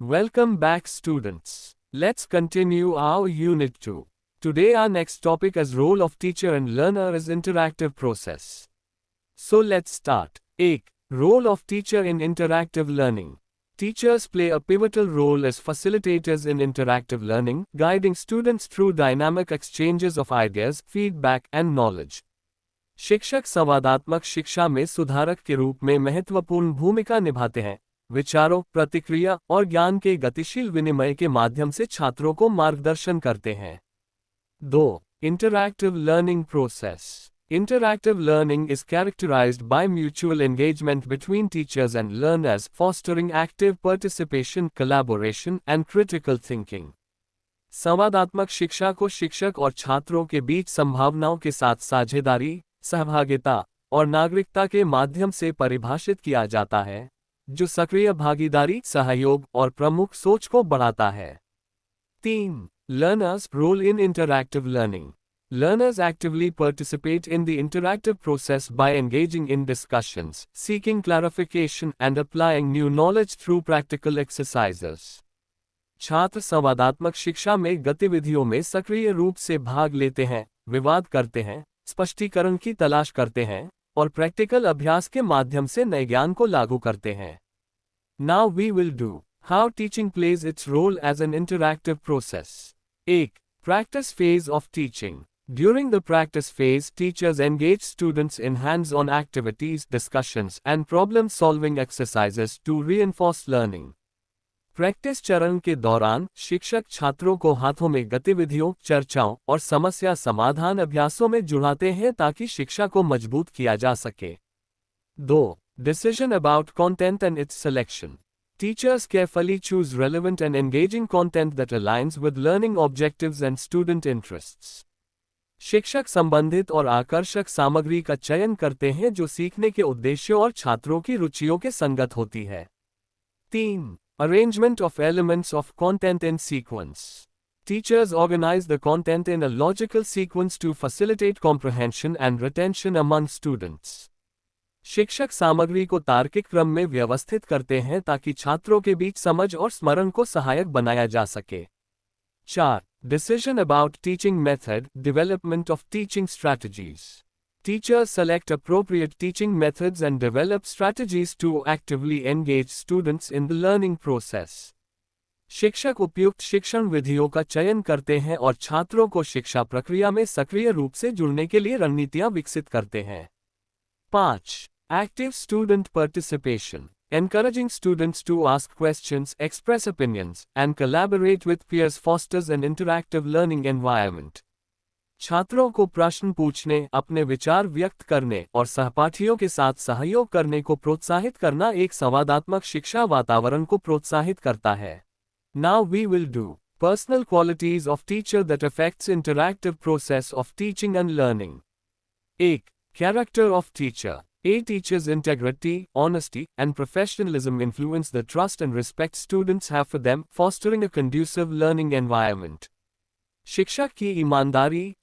Welcome back, students. Let's continue our Unit 2. Today, our next topic is role of teacher and learner is interactive process. So let's start. 1. Role of teacher in interactive learning. Teachers play a pivotal role as facilitators in interactive learning, guiding students through dynamic exchanges of ideas, feedback, and knowledge. शिक्षक संवादात्मक शिक्षा में सुधारक के रूप में महत्वपूर्ण भूमिका निभाते हैं, विचारों, प्रतिक्रिया और ज्ञान के गतिशील विनिमय के माध्यम से छात्रों को मार्गदर्शन करते हैं। 2. Interactive learning process. Interactive learning is characterized by mutual engagement between teachers and learners, fostering active participation, collaboration, and critical thinking. संवादात्मक शिक्षा को शिक्षक और छात्रों के बीच संभावनाओं के साथ साझेदारी, सहभागिता और नागरिकता के माध्यम से परिभाषित किया जाता है, जो सक्रिय भागीदारी, सहयोग और प्रमुख सोच को बढ़ाता है। 3. Learners' role in interactive learning. Learners actively participate in the interactive process by engaging in discussions, seeking clarification, and applying new knowledge through practical exercises. छात्र संवादात्मक शिक्षा में गतिविधियों में सक्रिय रूप से भाग लेते हैं, विवाद करते हैं, स्पष्टीकरण की तलाश करते हैं और प्रैक्टिकल अभ्यास के माध्यम से नए ज्ञान को लागू करते हैं। Now we will do how teaching plays its role as an interactive process. 1. Practice phase of teaching. During the practice phase, teachers engage students in hands-on activities, discussions, and problem-solving exercises to reinforce learning. Practice चरण के दौरान शिक्षक छात्रों को हाथों में गतिविधियों, चर्चाओं और समस्या समाधान अभ्यासों में जुड़ाते हैं ताकि शिक्षा को मजबूत किया जा सके। 2. Decision about content and its selection. Teachers carefully choose relevant and engaging content that aligns with learning objectives and student interests. शिक्षक संबंधित और आकर्षक सामग्री का चयन करते हैं जो सीखने के उद्देश्यों और छात्रों की रुचियों के संगत होती है। 3. Arrangement of elements of content in sequence. Teachers organize the content in a logical sequence to facilitate comprehension and retention among students. शिक्षक सामग्री को तार्किक क्रम में व्यवस्थित करते हैं ताकि छात्रों के बीच समझ और स्मरण को सहायक बनाया जा सके। 4. Decision about teaching method, development of teaching strategies. Teachers select appropriate teaching methods and develop strategies to actively engage students in the learning process. शिक्षक उपयुक्त शिक्षण विधियों का चयन करते हैं और छात्रों को शिक्षा प्रक्रिया में सक्रिय रूप से जुड़ने के लिए रणनीतियां विकसित करते हैं। 5. Active student participation. Encouraging students to ask questions, express opinions, and collaborate with peers fosters an interactive learning environment. छात्रों को प्रश्न पूछने, अपने विचार व्यक्त करने और सहपाठियों के साथ सहयोग करने को प्रोत्साहित करना एक संवादात्मक शिक्षा वातावरण को प्रोत्साहित करता है। Now we will do personal qualities of teacher that affects interactive process of teaching and learning. 1. Character of teacher. A teacher's integrity, honesty, and professionalism influence the trust and respect students have for them, fostering a conducive learning environment. शिक्षक की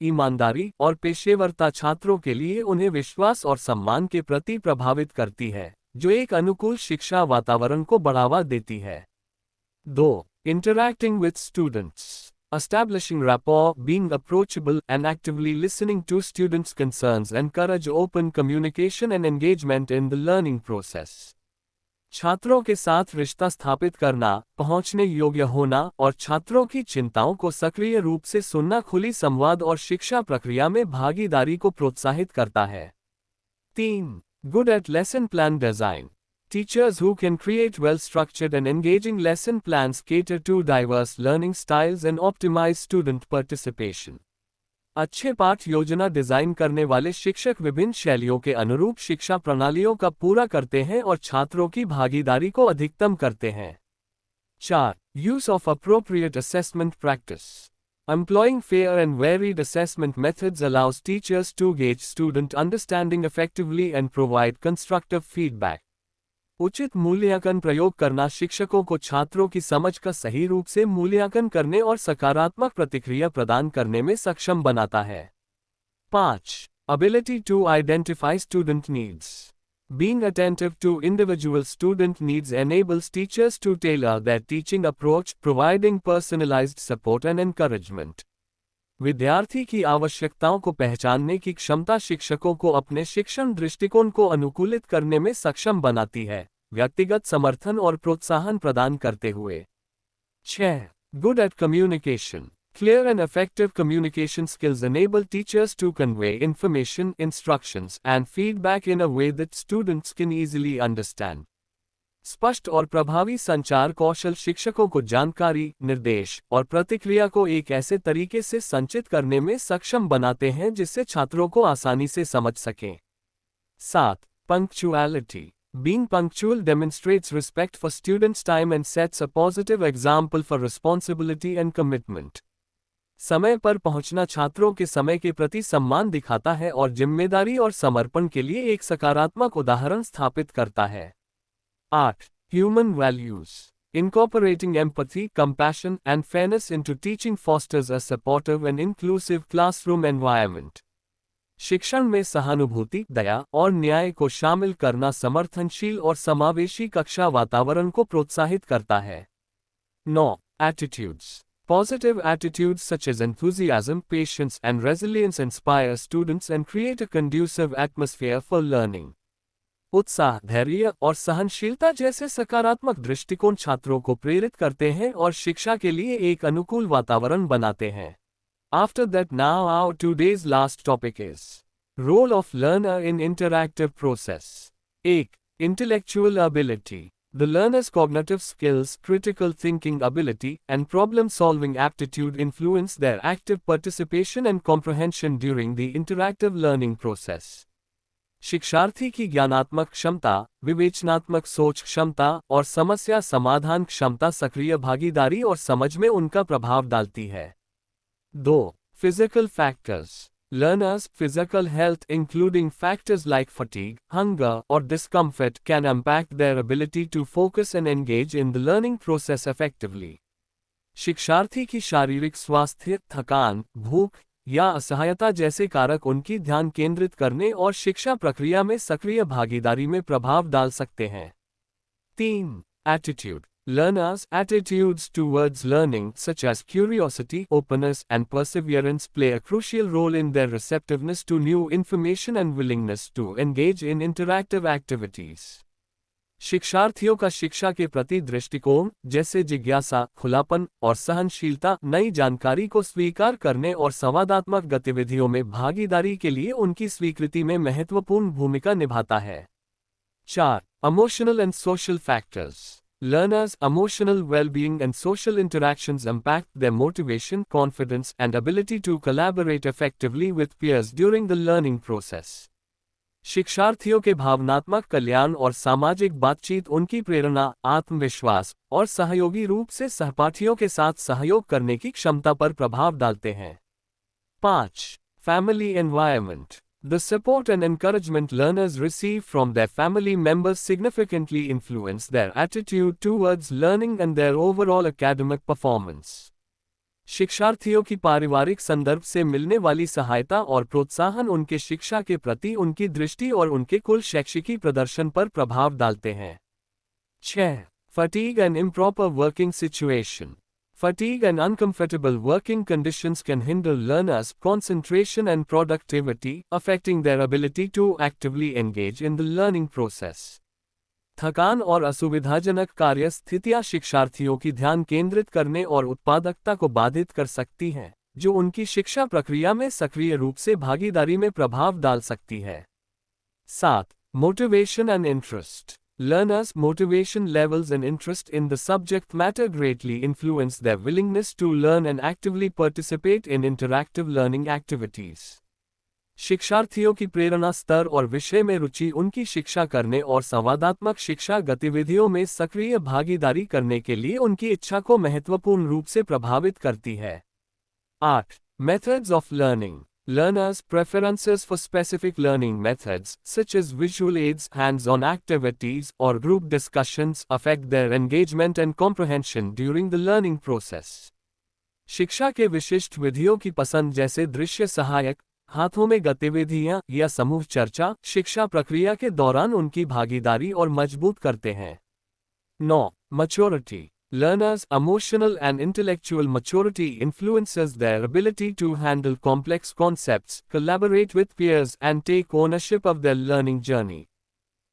ईमानदारी और पेशेवरता छात्रों के लिए उन्हें विश्वास और सम्मान के प्रति प्रभावित करती है, जो एक अनुकूल शिक्षा वातावरण को बढ़ावा देती है। 2. Interacting with students. Establishing rapport, being approachable, and actively listening to students' concerns encourage open communication and engagement in the learning process. छात्रों के साथ रिश्ता स्थापित करना, पहुंचने योग्य होना और छात्रों की चिंताओं को सक्रिय रूप से सुनना खुली संवाद और शिक्षा प्रक्रिया में भागीदारी को प्रोत्साहित करता है। 3. Good at lesson plan design. Teachers who can create well-structured and engaging lesson plans cater to diverse learning styles and optimize student participation. अच्छे पाठ योजना डिजाइन करने वाले शिक्षक विभिन्न शैलियों के अनुरूप शिक्षा प्रणालियों का पूरा करते हैं और छात्रों की भागीदारी को अधिकतम करते हैं। 4. Use of appropriate assessment practice. Employing fair and varied assessment methods allows teachers to gauge student understanding effectively and provide constructive feedback. उचित मूल्यांकन प्रयोग करना शिक्षकों को छात्रों की समझ का सही रूप से मूल्यांकन करने और सकारात्मक प्रतिक्रिया प्रदान करने में सक्षम बनाता है। 5. Ability to identify student needs. Being attentive to individual student needs enables teachers to tailor their teaching approach, providing personalized support and encouragement. विद्यार्थी की आवश्यकताओं को पहचानने की क्षमता शिक्षकों को अपने शिक्षण दृष्टिकोण को अनुकूलित करने में सक्षम बनाती है, व्यक्तिगत समर्थन और प्रोत्साहन प्रदान करते हुए। 6. Good at communication. Clear and effective communication skills enable teachers to convey information, instructions, and feedback in a way that students can easily understand. स्पष्ट और प्रभावी संचार कौशल शिक्षकों को जानकारी, निर्देश और प्रतिक्रिया को एक ऐसे तरीके से संचित करने में सक्षम बनाते हैं जिससे छात्रों को आसानी से समझ सकें। 7. Punctuality. Being punctual demonstrates respect for students' time and sets a positive example for responsibility and commitment. समय पर पहुंचना छात्रों के समय के प्रति सम्मान दिखाता है और जिम्मेदारी और समर्पण के लिए एक सकारात्मक उदाहरण स्थापित करता है। 8. Human values. Incorporating empathy, compassion, and fairness into teaching fosters a supportive and inclusive classroom environment. शिक्षण में सहानुभूति, दया और न्याय को शामिल करना समर्थनशील और समावेशी कक्षा वातावरण को प्रोत्साहित करता है। 9. Attitudes. Positive attitudes such as enthusiasm, patience, and resilience inspire students and create a conducive atmosphere for learning. उत्साह, धैर्य और सहनशीलता जैसे सकारात्मक दृष्टिकोण छात्रों को प्रेरित करते हैं और शिक्षा के लिए एक अनुकूल वातावरण बनाते हैं। After that, now our today's last topic is role of learner in interactive process. 1. Intellectual ability. The learner's cognitive skills, critical thinking ability, and problem-solving aptitude influence their active participation and comprehension during the interactive learning process. शिक्षार्थी की ज्ञानात्मक क्षमता, विवेचनात्मक सोच क्षमता और समस्या समाधान क्षमता सक्रिय भागीदारी और समझ में उनका प्रभाव डालती है। 2. Physical factors. Learners' physical health, including factors like fatigue, hunger, or discomfort, can impact their ability to focus and engage in the learning process effectively. शिक्षार्थी की शारीरिक स्वास्थ्य, थकान, भूख या असहायता जैसे कारक उनकी ध्यान केंद्रित करने और शिक्षा प्रक्रिया में सक्रिय भागीदारी में प्रभाव डाल सकते हैं। 3. Attitude. Learners' attitudes towards learning, such as curiosity, openness, and perseverance, play a crucial role in their receptiveness to new information and willingness to engage in interactive activities. शिक्षार्थियों का शिक्षा के प्रति दृष्टिकोण, जैसे जिज्ञासा, खुलापन और सहनशीलता, नई जानकारी को स्वीकार करने और संवादात्मक गतिविधियों में भागीदारी के लिए उनकी स्वीकृति में महत्वपूर्ण भूमिका निभाता है। 4. Emotional and social factors. Learners' emotional well-being and social interactions impact their motivation, confidence, and ability to collaborate effectively with peers during the learning process. शिक्षार्थियों के भावनात्मक कल्याण और सामाजिक बातचीत उनकी प्रेरणा, आत्मविश्वास और सहयोगी रूप से सहपाठियों के साथ सहयोग करने की क्षमता पर प्रभाव डालते हैं। 5. Family environment. The support and encouragement learners receive from their family members significantly influence their attitude towards learning and their overall academic performance. शिक्षार्थियों की पारिवारिक संदर्भ से मिलने वाली सहायता और प्रोत्साहन उनके शिक्षा के प्रति उनकी दृष्टि और उनके कुल शैक्षिकी प्रदर्शन पर प्रभाव डालते हैं। 6. Fatigue and improper working situation. Fatigue and uncomfortable working conditions can hinder learners' concentration and productivity, affecting their ability to actively engage in the learning process. थकान और असुविधाजनक कार्य स्थितियां शिक्षार्थियों की ध्यान केंद्रित करने और उत्पादकता को बाधित कर सकती हैं, जो उनकी शिक्षा प्रक्रिया में सक्रिय रूप से भागीदारी में प्रभाव डाल सकती है। 7. Motivation and interest. Learners' motivation levels and interest in the subject matter greatly influence their willingness to learn and actively participate in interactive learning activities. शिक्षार्थियों की प्रेरणा स्तर और विषय में रुचि उनकी शिक्षा करने और संवादात्मक शिक्षा गतिविधियों में सक्रिय भागीदारी करने के लिए उनकी इच्छा को महत्वपूर्ण रूप से प्रभावित करती है। 8. Methods of learning. Learners' preferences for specific learning methods, such as visual aids, hands-on activities, or group discussions, affect their engagement and comprehension during the learning process. शिक्षा के विशिष्ट विधियों की पसंद जैसे दृश्य सहायक, हाथों में गतिविधियां या समूह चर्चा शिक्षा प्रक्रिया के दौरान उनकी भागीदारी और मजबूत करते हैं। 9. Maturity. Learners' emotional and intellectual maturity influences their ability to handle complex concepts, collaborate with peers, and take ownership of their learning journey.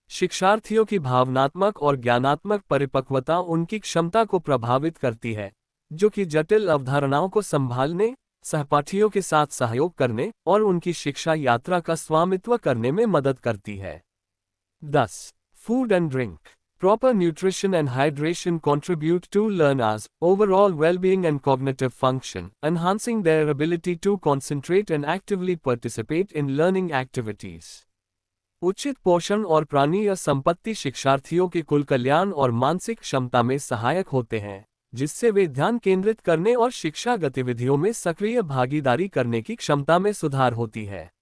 शिक्षार्थियों की भावनात्मक और ज्ञानात्मक परिपक्वता उनकी क्षमता को प्रभावित करती है, जो कि जटिल अवधारणाओं को संभालने, सहपाठियों के साथ सहयोग करने और उनकी शिक्षा यात्रा का स्वामित्व करने में मदद करती है। 10. Food and drink. Proper nutrition and hydration contribute to learners' overall well-being and cognitive function, enhancing their ability to concentrate and actively participate in learning activities. उचित पोषण और प्राणीय संपत्ति शिक्षार्थियों के कुल कल्याण और मानसिक क्षमता में सहायक होते हैं, जिससे वे ध्यान केंद्रित करने और शिक्षा गतिविधियों में सक्रिय भागीदारी करने की क्षमता में सुधार होती है।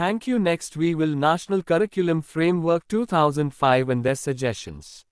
Thank you. Next we will National Curriculum Framework 2005 and their suggestions.